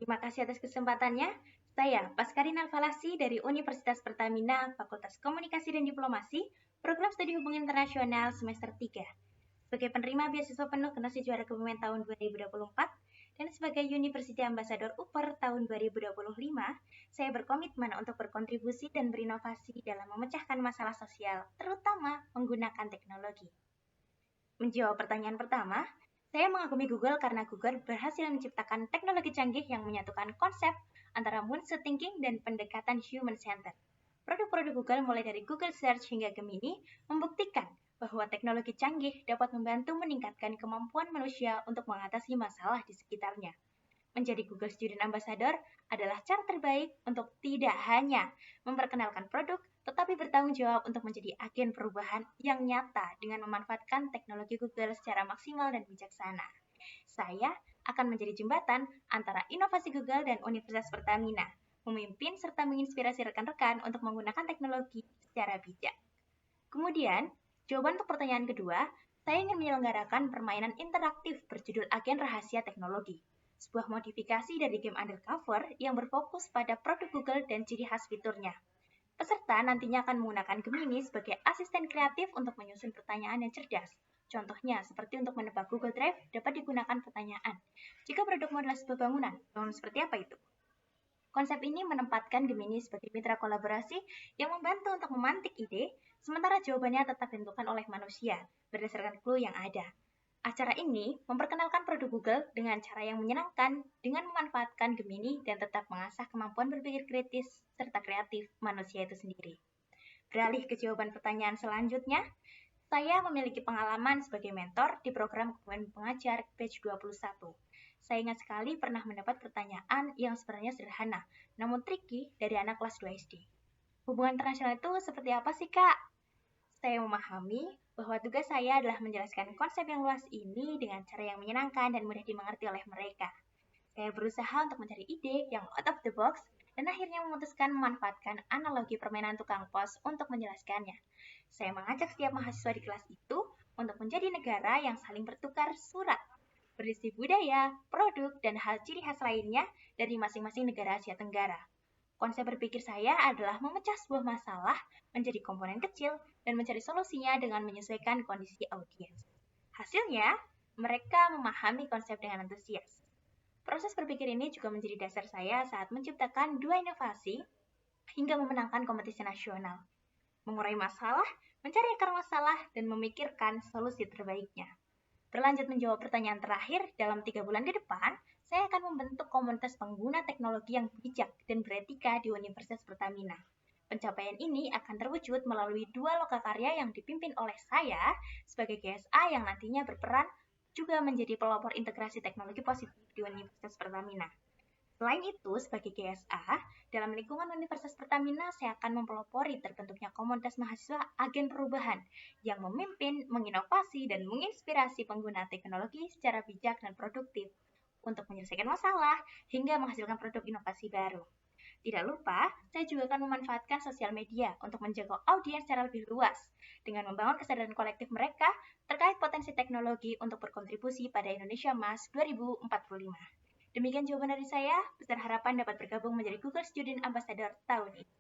Terima kasih atas kesempatannya. Saya, Pascarin Alfalasi dari Universitas Pertamina, Fakultas Komunikasi dan Diplomasi, Program Studi Hubungan Internasional semester 3. Sebagai penerima beasiswa penuh Generasi Juara Kebumen tahun 2024 dan sebagai University Ambassador UPER tahun 2025, saya berkomitmen untuk berkontribusi dan berinovasi dalam memecahkan masalah sosial, terutama menggunakan teknologi. Menjawab pertanyaan pertama, saya mengagumi Google karena Google berhasil menciptakan teknologi canggih yang menyatukan konsep antara moonshot thinking dan pendekatan human-centered. Produk-produk Google mulai dari Google Search hingga Gemini membuktikan bahwa teknologi canggih dapat membantu meningkatkan kemampuan manusia untuk mengatasi masalah di sekitarnya. Menjadi Google Student Ambassador adalah cara terbaik untuk tidak hanya memperkenalkan produk, tetapi bertanggung jawab untuk menjadi agen perubahan yang nyata dengan memanfaatkan teknologi Google secara maksimal dan bijaksana. Saya akan menjadi jembatan antara inovasi Google dan Universitas Pertamina, memimpin serta menginspirasi rekan-rekan untuk menggunakan teknologi secara bijak. Kemudian, jawaban untuk pertanyaan kedua, saya ingin menyelenggarakan permainan interaktif berjudul Agen Rahasia Teknologi, sebuah modifikasi dari game undercover yang berfokus pada produk Google dan ciri khas fiturnya. Peserta nantinya akan menggunakan Gemini sebagai asisten kreatif untuk menyusun pertanyaan yang cerdas. Contohnya, seperti untuk menebak Google Drive dapat digunakan pertanyaan. Jika produkmu adalah sebuah bangunan seperti apa itu? Konsep ini menempatkan Gemini sebagai mitra kolaborasi yang membantu untuk memantik ide, sementara jawabannya tetap ditentukan oleh manusia berdasarkan clue yang ada. Acara ini memperkenalkan produk Google dengan cara yang menyenangkan dengan memanfaatkan Gemini dan tetap mengasah kemampuan berpikir kritis serta kreatif manusia itu sendiri. Beralih ke jawaban pertanyaan selanjutnya, saya memiliki pengalaman sebagai mentor di program Kepemimpinan Pengajar Batch 21. Saya ingat sekali pernah mendapat pertanyaan yang sebenarnya sederhana, namun tricky dari anak kelas 2 SD. Hubungan internasional itu seperti apa sih, Kak? Saya memahami bahwa tugas saya adalah menjelaskan konsep yang luas ini dengan cara yang menyenangkan dan mudah dimengerti oleh mereka. Saya berusaha untuk mencari ide yang out of the box dan akhirnya memutuskan memanfaatkan analogi permainan tukang pos untuk menjelaskannya. Saya mengajak setiap mahasiswa di kelas itu untuk menjadi negara yang saling bertukar surat, berisi budaya, produk, dan hal ciri khas lainnya dari masing-masing negara Asia Tenggara. Konsep berpikir saya adalah memecah sebuah masalah menjadi komponen kecil dan mencari solusinya dengan menyesuaikan kondisi audiens. Hasilnya, mereka memahami konsep dengan antusias. Proses berpikir ini juga menjadi dasar saya saat menciptakan dua inovasi hingga memenangkan kompetisi nasional. Mengurai masalah, mencari akar masalah, dan memikirkan solusi terbaiknya. Berlanjut menjawab pertanyaan terakhir, dalam 3 bulan ke depan, saya akan membentuk komunitas pengguna teknologi yang bijak dan beretika di Universitas Pertamina. Pencapaian ini akan terwujud melalui 2 lokakarya yang dipimpin oleh saya sebagai GSA yang nantinya berperan juga menjadi pelopor integrasi teknologi positif di Universitas Pertamina. Selain itu, sebagai GSA, dalam lingkungan Universitas Pertamina, saya akan mempelopori terbentuknya komunitas mahasiswa agen perubahan yang memimpin, menginovasi, dan menginspirasi pengguna teknologi secara bijak dan produktif untuk menyelesaikan masalah hingga menghasilkan produk inovasi baru. Tidak lupa, saya juga akan memanfaatkan sosial media untuk menjangkau audiens secara lebih luas dengan membangun kesadaran kolektif mereka terkait potensi teknologi untuk berkontribusi pada Indonesia Emas 2045. Demikian jawaban dari saya, besar harapan dapat bergabung menjadi Google Student Ambassador tahun ini.